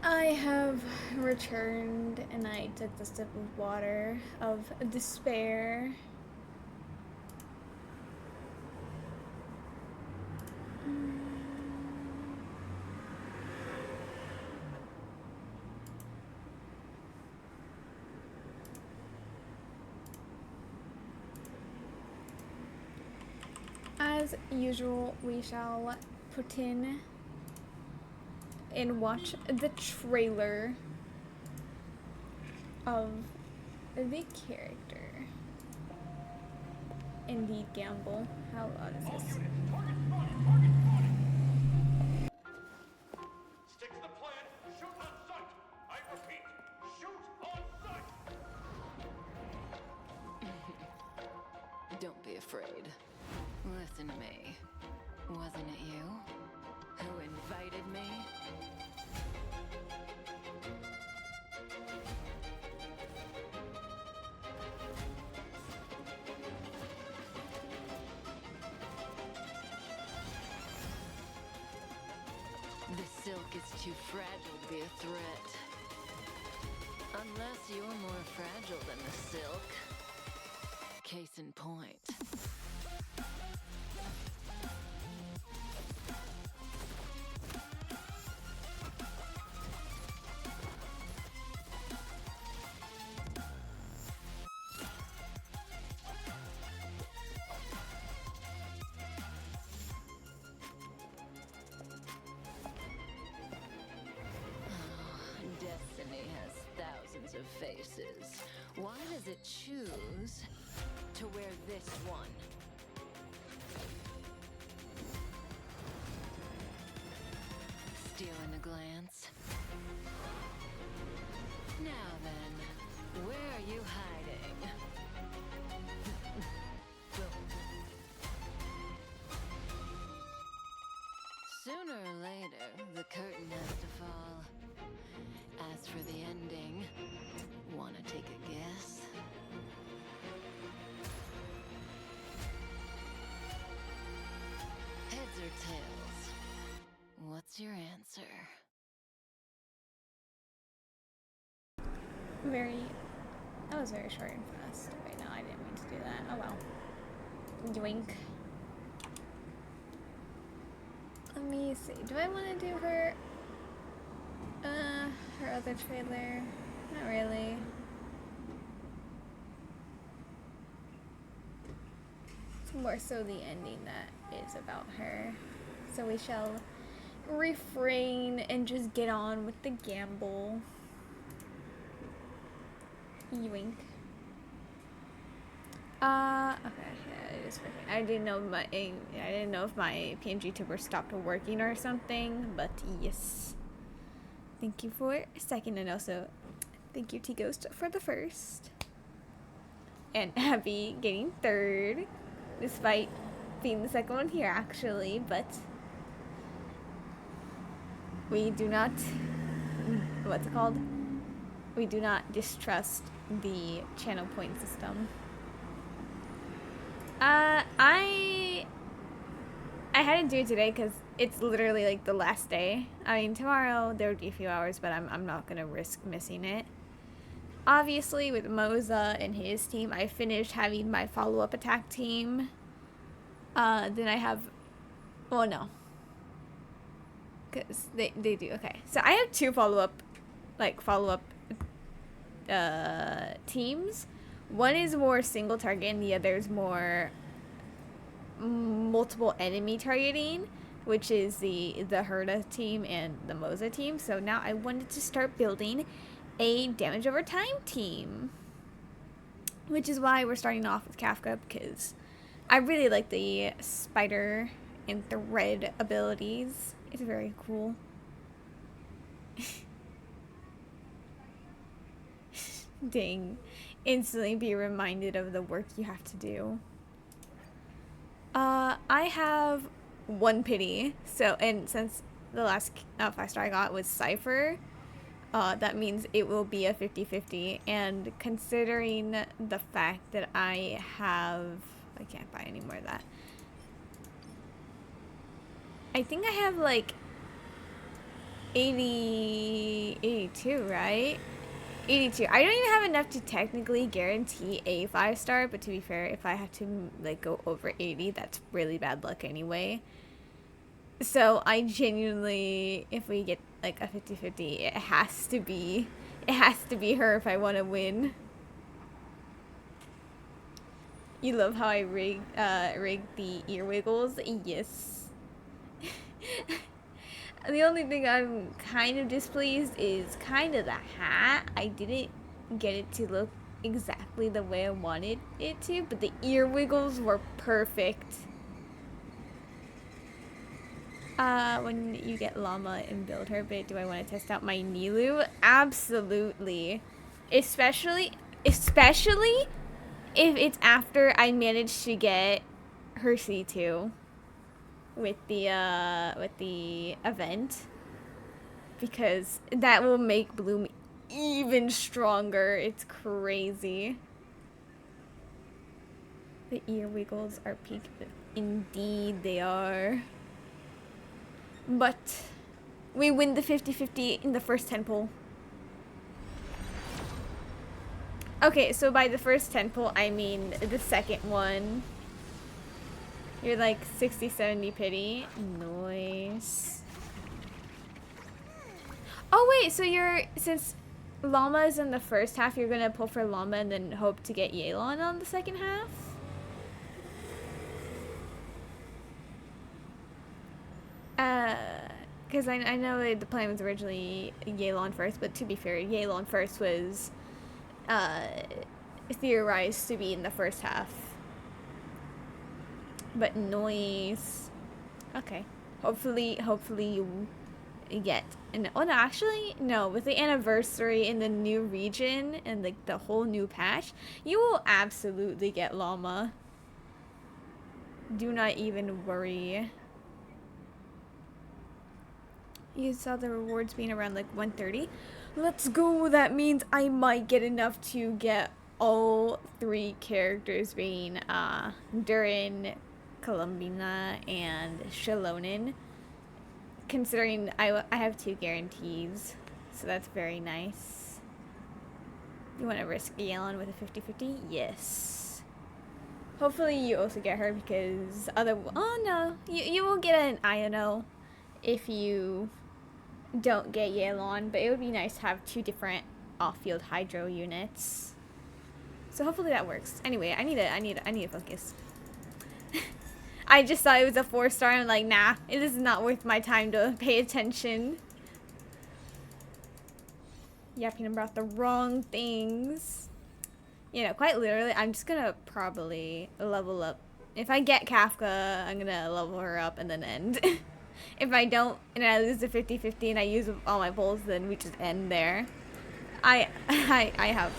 I have returned and I took the sip of water of despair. As usual, we shall put in and watch the trailer of the character. Indeed, Gamble. How loud is this? Stick to the plan. Shoot on sight. I repeat, shoot on sight. Don't be afraid. Listen to me. Wasn't it you who invited me? The silk is too fragile to be a threat. Unless you're more fragile than the silk. Case in point. Destiny has thousands of faces. Why does it choose to wear this one? Stealing a glance. Now then, where are you hiding? Sooner or later, the curtain has to fall. As for the ending, wanna take a guess? Heads or tails? What's your answer? That was very short and fast. Wait, no, I didn't mean to do that. Oh well. Yoink. Let me see. Do I want to do her other trailer? Not really. It's more so the ending that is about her. So we shall refrain and just get on with the gamble. Yoink. Okay, yeah, it is working. I didn't know if my PNG tuber stopped working or something, but yes. Thank you for a second, and also thank you, T-Ghost, for the first. And Abby getting third, despite being the second one here, actually, but we do not, what's it called? We do not distrust the channel point system. I had to do it today because it's literally like the last day. I mean, tomorrow there would be a few hours, but I'm not gonna risk missing it. Obviously, with Moza and his team, I finished having my follow-up attack team. Then I have, well, no, because they do. Okay, so I have two follow-up teams. One is more single target and the other is more multiple enemy targeting, which is the Herda team and the Moza team. So now I wanted to start building a damage over time team, which is why we're starting off with Kafka, because I really like the spider and thread abilities. It's very cool. Dang. Instantly be reminded of the work you have to do. I have one pity. So, and since the last 5-star I got was Cypher, that means it will be a 50-50. And considering the fact that I can't buy any more of that. I think I have like 80, 82, right? 82. I don't even have enough to technically guarantee a 5-star, but to be fair, if I have to like go over 80, that's really bad luck anyway. So I genuinely, if we get like a 50-50, it has to be her if I want to win. You love how I rigged the ear wiggles? Yes. The only thing I'm kind of displeased is kind of the hat. I didn't get it to look exactly the way I wanted it to, but the ear wiggles were perfect. When you get Llama and build her bit, do I want to test out my Nilu? Absolutely. Especially if it's after I manage to get her C2 with the event, because that will make Bloom even stronger. It's crazy. The ear wiggles are peak. Indeed they are. But we win the 50-50 in the first 10 pull. Okay, so by the first 10 pull, I mean the second one. You're like 60-70 pity. Nice. Oh wait, so since Llama is in the first half, you're gonna pull for Llama and then hope to get Yelan on the second half? Because I know the plan was originally Yelan first, but to be fair, Yelan first was theorized to be in the first half. But noise. Okay. Hopefully you get an oh no, actually no, with the anniversary in the new region and like the whole new patch, you will absolutely get Llama. Do not even worry. You saw the rewards being around like 130. Let's go. That means I might get enough to get all 3 characters being Durin, Columbina, and Shalonin. Considering I have 2 guarantees, so that's very nice. You want to risk Yelan with a 50-50? Yes. Hopefully you also get her, because oh no, you will get an Iono if you don't get Yelan, but it would be nice to have 2 different off-field hydro units. So hopefully that works. Anyway, I need to focus. I just thought it was a 4-star. I'm like, nah, this is not worth my time to pay attention. Yapping about the wrong things. You know, quite literally, I'm just gonna probably level up. If I get Kafka, I'm gonna level her up and then end. If I don't, and I lose the 50-50 and I use all my pulls, then we just end there. I have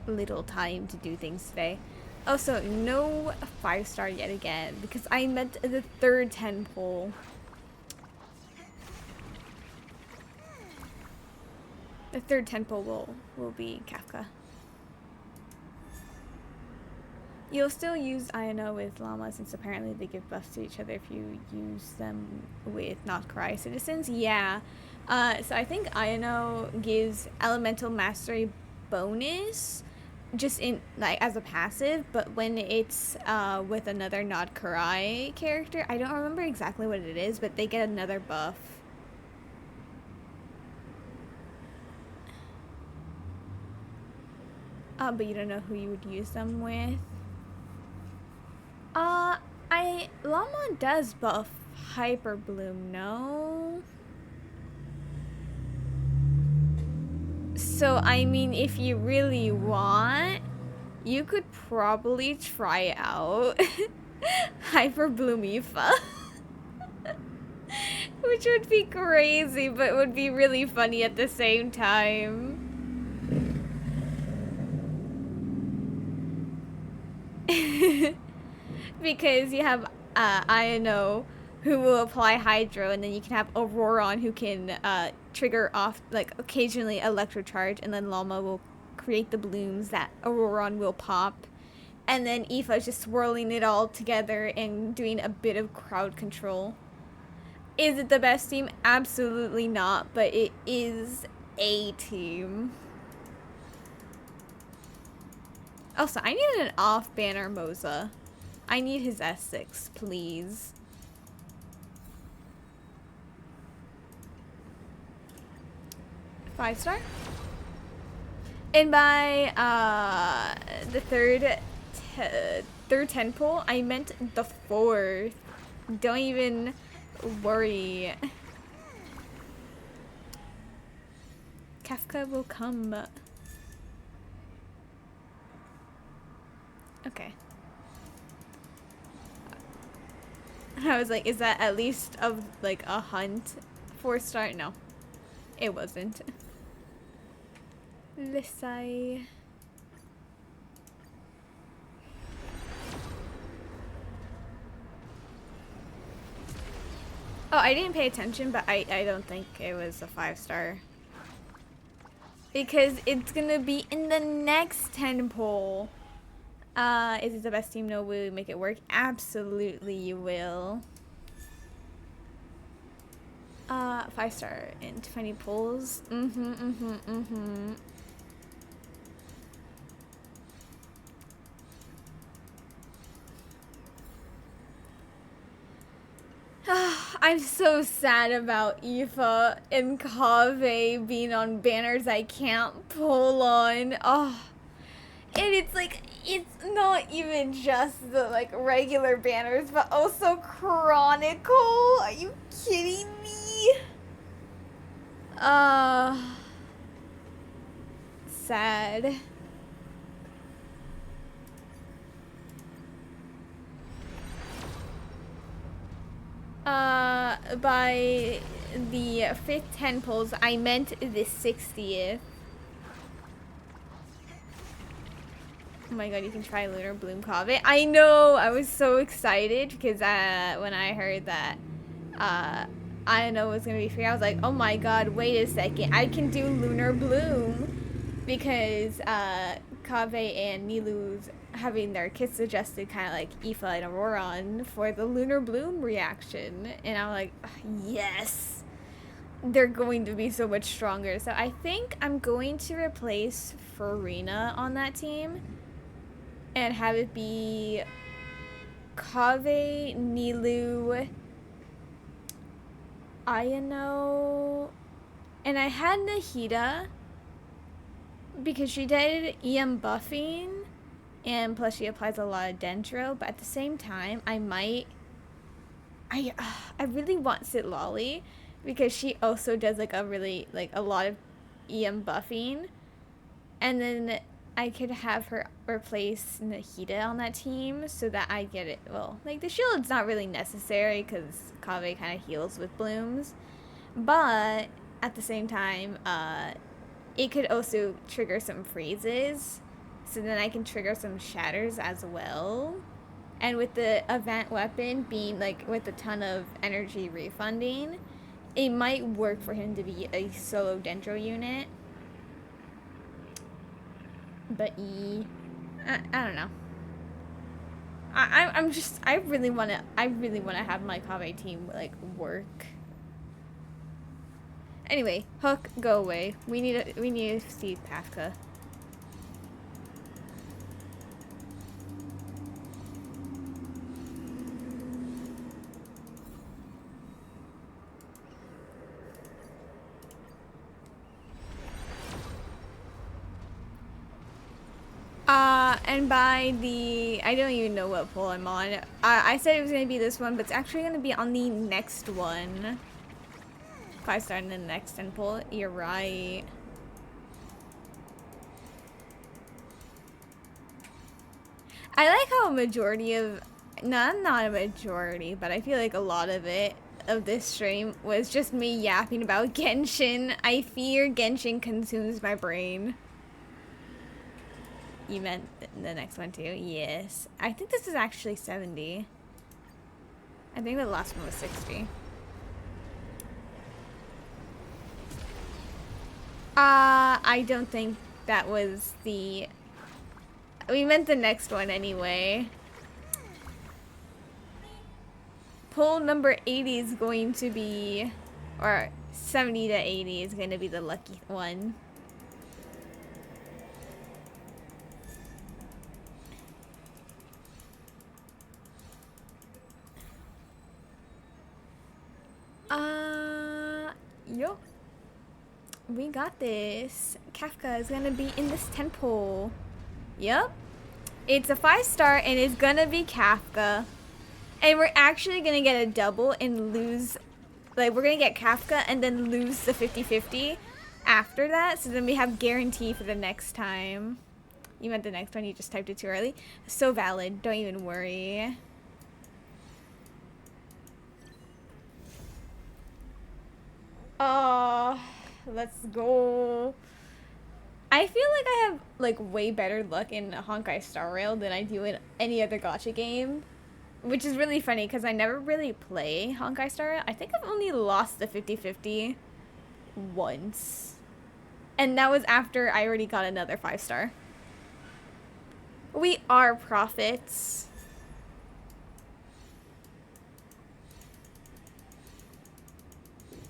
little time to do things today. Also, no 5-star yet again, because I meant the third 10 pull. The third 10 pull will be Kafka. You'll still use Iono with Llama, since apparently they give buffs to each other if you use them with not Karai citizens. Yeah. So I think Iono gives Elemental Mastery bonus just in like as a passive, but when it's with another not Karai character, I don't remember exactly what it is, but they get another buff. But you don't know who you would use them with. Llama does buff Hyper Bloom, no? So, I mean, if you really want, you could probably try out Hyper Bloom Aoife. Which would be crazy, but would be really funny at the same time. Because you have Iono who will apply Hydro, and then you can have Auroron who can trigger off, like, occasionally Electrocharge, and then Llama will create the blooms that Auroron will pop. And then Aoife is just swirling it all together and doing a bit of crowd control. Is it the best team? Absolutely not, but it is a team. Also, I need an off-banner Moza. I need his S6, please. Five star? And by the third 10 pull, I meant the fourth. Don't even worry. Kafka will come. Okay. I was like, is that at least of like a hunt? 4-star? No. It wasn't. Lissai. Oh, I didn't pay attention, but I don't think it was a 5-star. Because it's gonna be in the next 10 poll. Is it the best team? No, will we make it work? Absolutely you will. 5-star and 20 polls. I'm so sad about Aoife and Kaveh being on banners I can't pull on. Oh, and it's like, it's not even just the like regular banners, but also Chronicle. Are you kidding me? Sad. By the 5th 10 polls, I meant the 60th. Oh my god, you can try Lunar Bloom Kaveh. I know! I was so excited because when I heard that I know it was gonna be free, I was like, oh my god, wait a second. I can do Lunar Bloom because Kaveh and Nilu's having their kits adjusted kind of like Aoife and Auroron for the Lunar Bloom reaction. And I'm like, yes! They're going to be so much stronger. So I think I'm going to replace Farina on that team and have it be Kaveh, Nilu, Ayano, and I had Nahida because she did EM buffing and plus she applies a lot of Dendro, but at the same time I really want Sitlali because she also does like a lot of EM buffing, and then I could have her replace Nahida on that team so that I get it. Well, like the shield's not really necessary because Kaveh kind of heals with blooms, but at the same time, it could also trigger some freezes, so then I can trigger some shatters as well. And with the event weapon being like with a ton of energy refunding, it might work for him to be a solo Dendro unit. But I don't know. I really wanna have my Kaveh team like work. Anyway, Hook, go away. We need to see Kafka. And by the, I don't even know what poll I'm on. I said it was gonna be this one, but it's actually gonna be on the next one. 5-star in the next 10 poll. You're right. I like how a majority of, not a majority, but I feel like a lot of this stream was just me yapping about Genshin. I fear Genshin consumes my brain. You meant the next one too? Yes. I think this is actually 70. I think the last one was 60. I don't think that was the... We meant the next one anyway. pull number 80 is going to be, or 70 to 80 is going to be the lucky one. Yup. We got this. Kafka is gonna be in this temple. Yup. It's a 5-star and it's gonna be Kafka. And we're actually gonna get a double and lose, like we're gonna get Kafka and then lose the 50-50 after that. So then we have guarantee for the next time. You meant the next one, you just typed it too early. So valid, don't even worry. Let's go. I feel like I have like way better luck in Honkai Star Rail than I do in any other gacha game, which is really funny because I never really play Honkai Star Rail. I think I've only lost the 50-50 once, and that was after I already got another 5-star. We are prophets.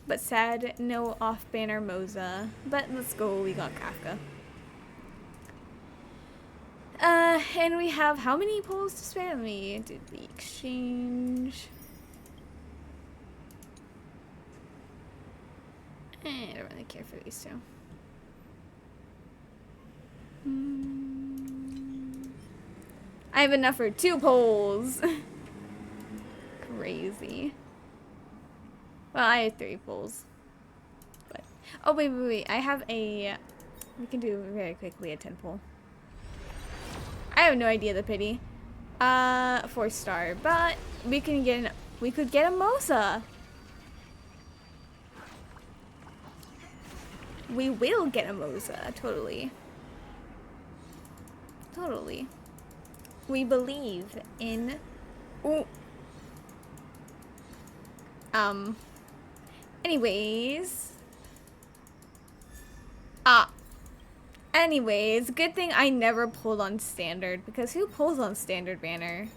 But sad, no off-banner Moza. But let's go, we got Kafka. And we have how many pulls to spare? Let me do the exchange. I don't really care for these two. I have enough for 2 pulls. Crazy. Well, I have 3 pulls. But oh wait. I have a, we can do very quickly a 10 pull. I have no idea the pity. 4-star, but we could get a Moza. We will get a Moza, totally. Totally. We believe in. Ooh. Anyways. Anyways, good thing I never pulled on standard, because who pulls on standard banner?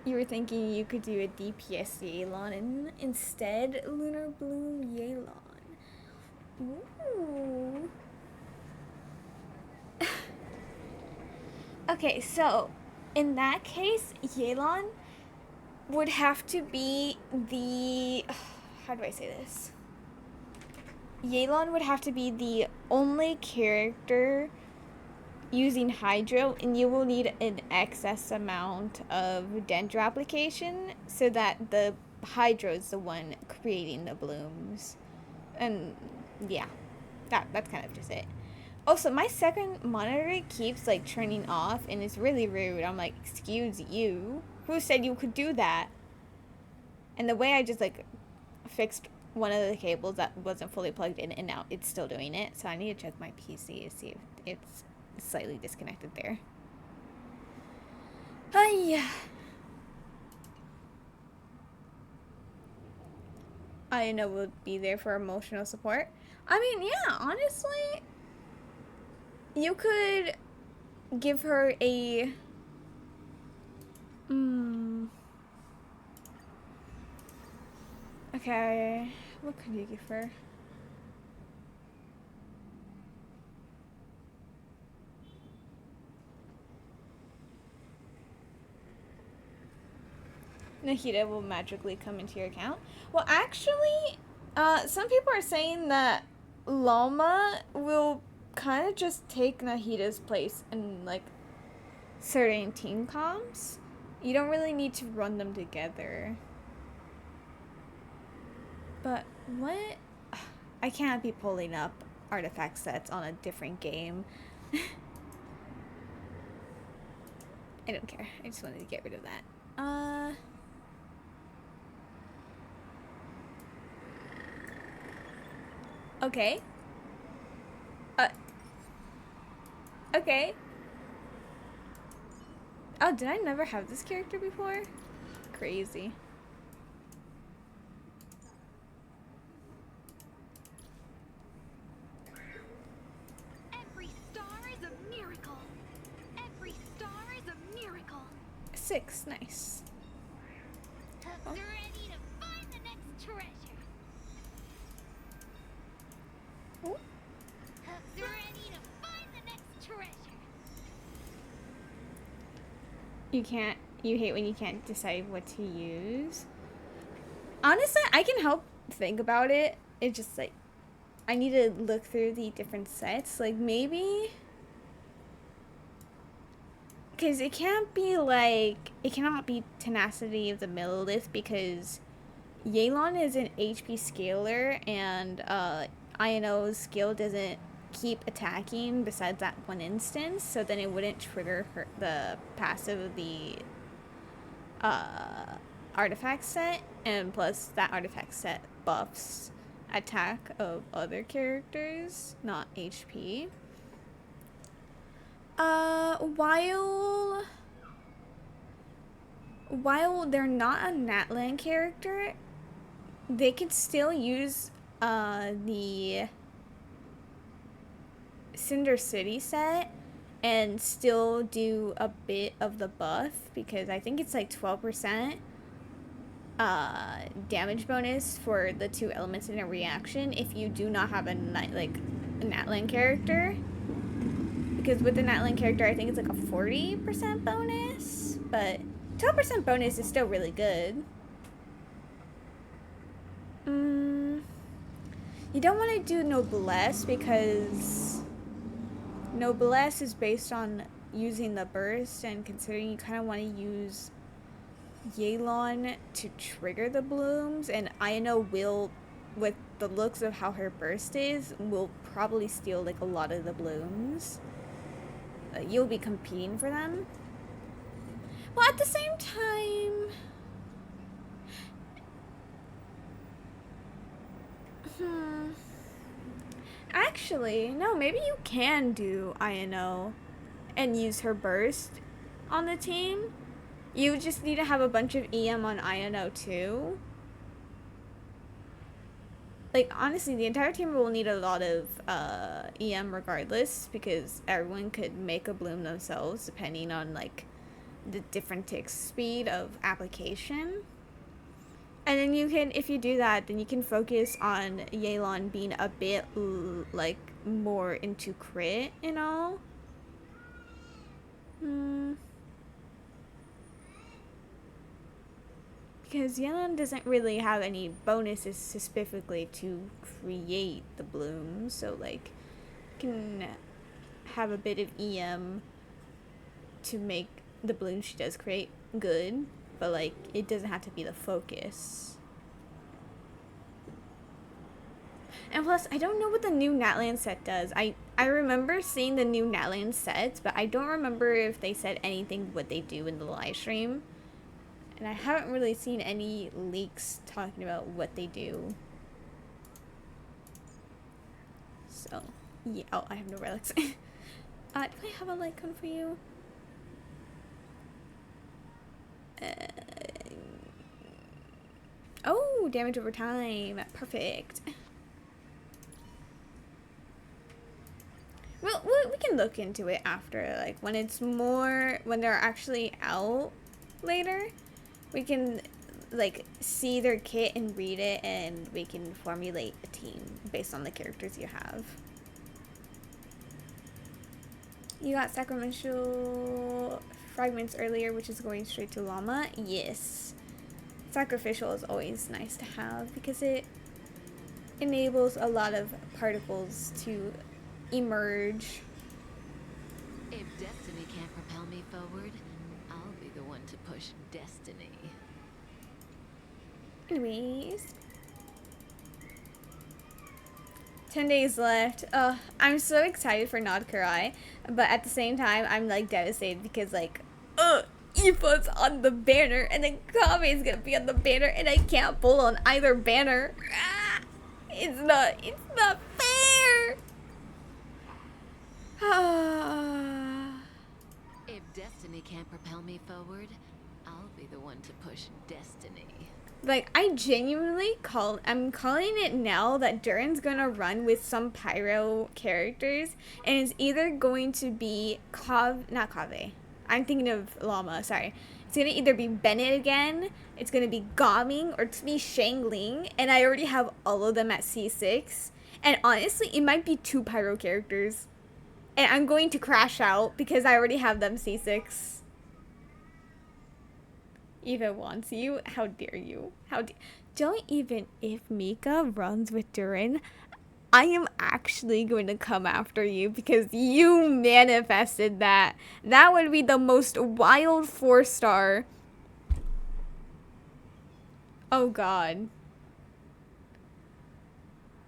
You were thinking you could do a DPS Yelan and instead Lunar Bloom Yelan. Ooh. Okay, so in that case, Yelan would have to be the, how do I say this? Yelan would have to be the only character using Hydro, and you will need an excess amount of Dendro application so that the Hydro is the one creating the blooms. And yeah, that's kind of just it. Also, my second monitor keeps like turning off and it's really rude. I'm like, excuse you? Who said you could do that? And the way I just like fixed one of the cables that wasn't fully plugged in, and now it's still doing it. So I need to check my PC to see if it's slightly disconnected there. Hiya. I know we'll be there for emotional support. I mean, yeah, honestly, you could give her a okay, what could you give her? Nahida will magically come into your account. Well, actually, some people are saying that Loma will kind of just take Nahida's place in like certain team comps. You don't really need to run them together. But what? I can't be pulling up artifact sets on a different game. I don't care. I just wanted to get rid of that. Okay. Okay. Oh, did I never have this character before? Crazy. Every star is a miracle. Every star is a miracle. 6. Nice. Hooks ready to find the next treasure. Oh. Hooks ready to find the next treasure. You hate when you can't decide what to use. Honestly, I can help think about it. It's just like, I need to look through the different sets. Like, maybe... Because it can't be like... It cannot be Tenacity of the Millilith because Yelan is an HP scaler and INO's skill doesn't keep attacking besides that one instance, so then it wouldn't trigger the passive of the artifact set, and plus that artifact set buffs attack of other characters, not HP. While they're not a Natlan character, they can still use the Cinder City set and still do a bit of the buff, because I think it's like 12% damage bonus for the 2 elements in a reaction if you do not have a Natlan character. Because with the Natlan character, I think it's like a 40% bonus, but 12% bonus is still really good. You don't want to do Noblesse because Noblesse is based on using the burst, and considering you kind of want to use Yelan to trigger the blooms, and INO will, with the looks of how her burst is, will probably steal like a lot of the blooms. You'll be competing for them. Well, at the same time... Actually, no, maybe you can do INO and use her burst on the team. You just need to have a bunch of EM on INO too. Like, honestly, the entire team will need a lot of EM regardless, because everyone could make a bloom themselves depending on, like, the different tick speed of application. And then you can, if you do that, then you can focus on Yelan being a bit, like, more into crit and all. Because Yelan doesn't really have any bonuses specifically to create the bloom, so like can have a bit of EM to make the bloom she does create good, but like it doesn't have to be the focus. And plus, I don't know what the new Natlan set does. I remember seeing the new Natlan sets, but I don't remember if they said anything what they do in the live stream. And I haven't really seen any leaks talking about what they do. So, yeah. Oh, I have no relics. Do I have a light cone for you? Oh, damage over time. Perfect. Well, we can look into it after, like, when it's more, when they're actually out later. We can, like, see their kit and read it, and we can formulate a team based on the characters you have. You got Sacramental Fragments earlier, which is going straight to Llama. Yes. Sacrificial is always nice to have because it enables a lot of particles to emerge. If destiny can't propel me forward, I'll be the one to push destiny. Anyways. 10 days left. I'm so excited for Nod Karai, but at the same time, I'm like devastated because like, Ifa's on the banner, and then Kame's gonna be on the banner, and I can't pull on either banner. It's not fair. If destiny can't propel me forward, I'll be the one to push destiny. Like, I genuinely I'm calling it now that Durin's gonna run with some Pyro characters, and it's either going to be not Kave. I'm thinking of Llama, sorry. It's gonna either be Bennett again, it's gonna be Gaming, or it's gonna be Shangling, and I already have all of them at C6. And honestly, it might be 2 Pyro characters. And I'm going to crash out because I already have them C6. Eva wants you. How dare you? Don't even if Mika runs with Durin, I am actually going to come after you because you manifested that. That would be the most wild 4-star. Oh god.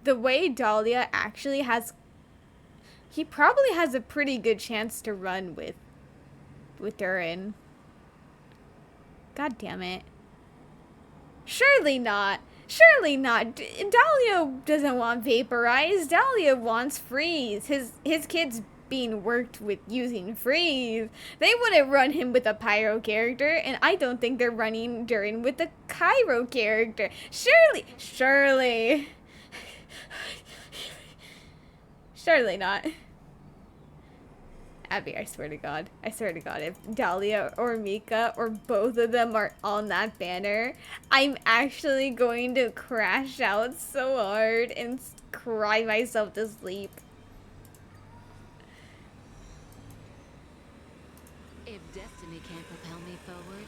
The way Dahlia actually has... He probably has a pretty good chance to run with Durin. God damn it. Surely not. Surely not. Dahlia doesn't want Vaporize. Dahlia wants Freeze. His kid's being worked with using Freeze. They wouldn't run him with a Pyro character, and I don't think they're running Durin with a Cairo character. Surely. Surely not. Abby, I swear to God, if Dahlia or Mika or both of them are on that banner, I'm actually going to crash out so hard and cry myself to sleep. If destiny can't propel me forward,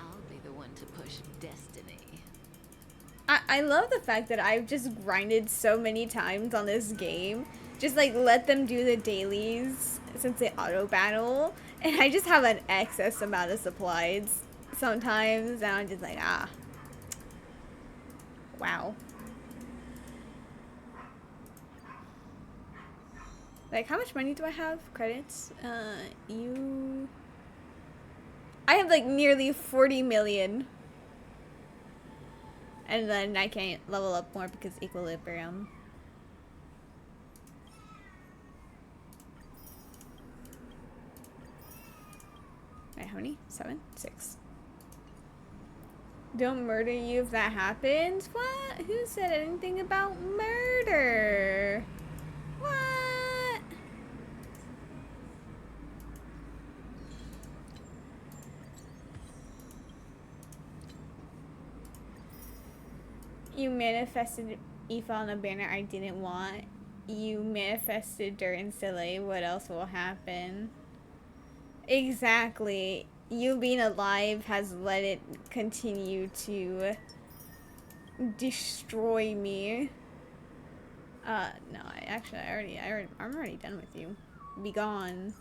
I'll be the one to push destiny. I love the fact that I've just grinded so many times on this game. Just like let them do the dailies since they auto battle, and I just have an excess amount of supplies sometimes, and I'm just like, ah, wow. Like, how much money do I have? Credits? I have like nearly 40 million. And then I can't level up more because equilibrium. Wait, how many? 7? 6. Don't murder you if that happens? What? Who said anything about murder? What? You manifested Aoife on a banner I didn't want. You manifested Durin Silly. What else will happen? Exactly. You being alive has let it continue to destroy me. No, I'm already done with you. Be gone.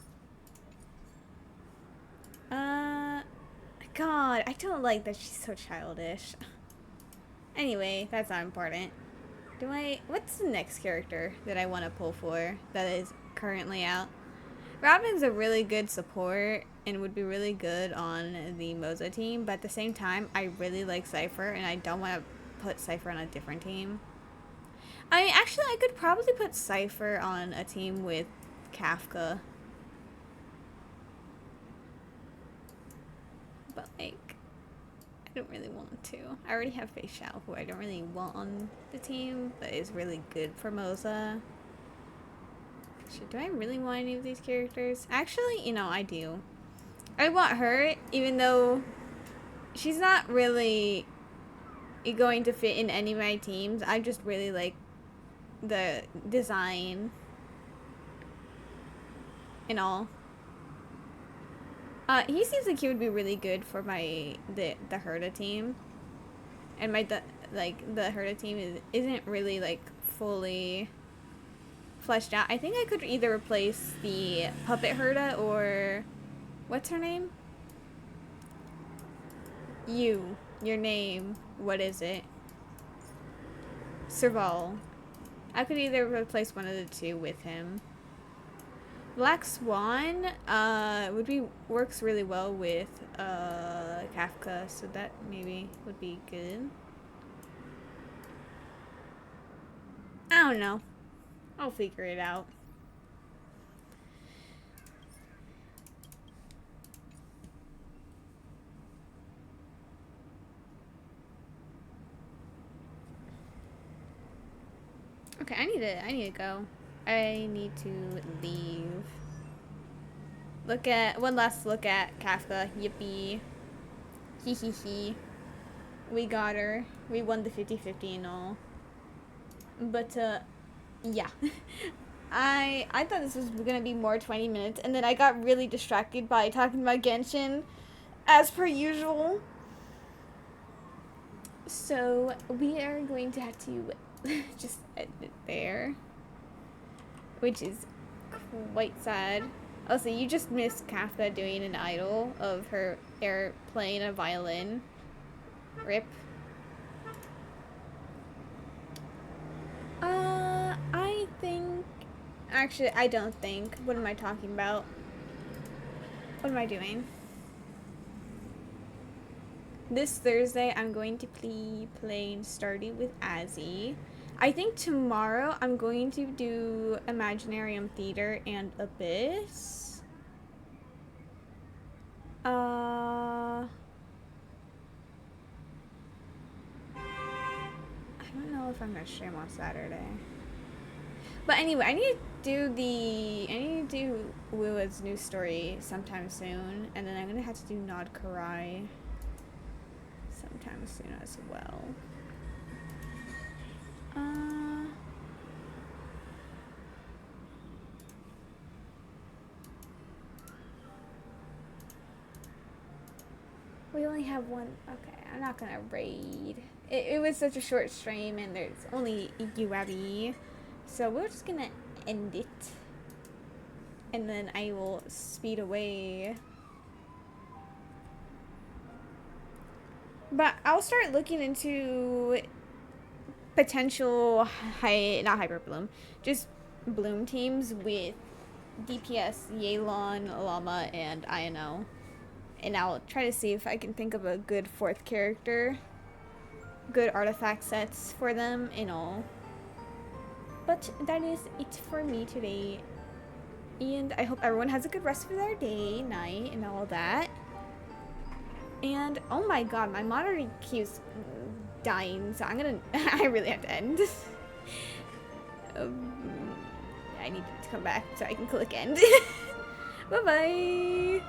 God, I don't like that she's so childish. Anyway, that's not important. What's the next character that I want to pull for that is currently out? Robin's a really good support and would be really good on the Moza team, but at the same time, I really like Cypher, and I don't want to put Cypher on a different team. I mean, actually, I could probably put Cypher on a team with Kafka. But, like, I don't really want to. I already have Fei Xiao, who I don't really want on the team, but is really good for Moza. Do I really want any of these characters? Actually, you know, I do. I want her, even though she's not really going to fit in any of my teams. I just really like the design and all. He seems like he would be really good for the Herda team. And the Herda team isn't really like fully fleshed out. I think I could either replace the Puppet Herda or what's her name? Your name. What is it? Serval. I could either replace one of the two with him. Black Swan works really well with Kafka, so that maybe would be good. I don't know. I'll figure it out. Okay, I need to go. I need to leave. One last look at Kafka. Yippee. Hee hee hee. We got her. We won the 50-50 and all. But, yeah. I thought this was gonna be more 20 minutes, and then I got really distracted by talking about Genshin, as per usual. So, we are going to have to just end it there. Which is quite sad. Also, you just missed Kafka doing an idol of her playing a violin. Rip. I think... Actually, I don't think. What am I talking about? What am I doing? This Thursday, I'm going to be playing Stardew with Azzy. I think tomorrow, I'm going to do Imaginarium Theater and Abyss. I don't know if I'm gonna stream on Saturday. But anyway, I need to do Wiwa's new story sometime soon, and then I'm gonna have to do Nod Karai sometime soon as well. We only have one. Okay, I'm not gonna raid. It was such a short stream, and there's only UAB, so we're just gonna end it, and then I will speed away. But I'll start looking into potential not Hyper Bloom, just Bloom teams with DPS, Yelan, Llama, and INO. And I'll try to see if I can think of a good fourth character. Good artifact sets for them and all. But that is it for me today. And I hope everyone has a good rest of their day, night, and all that. And oh my god, my monitor keeps dying, so I'm gonna I really have to end. I need to come back so I can click end. Bye bye.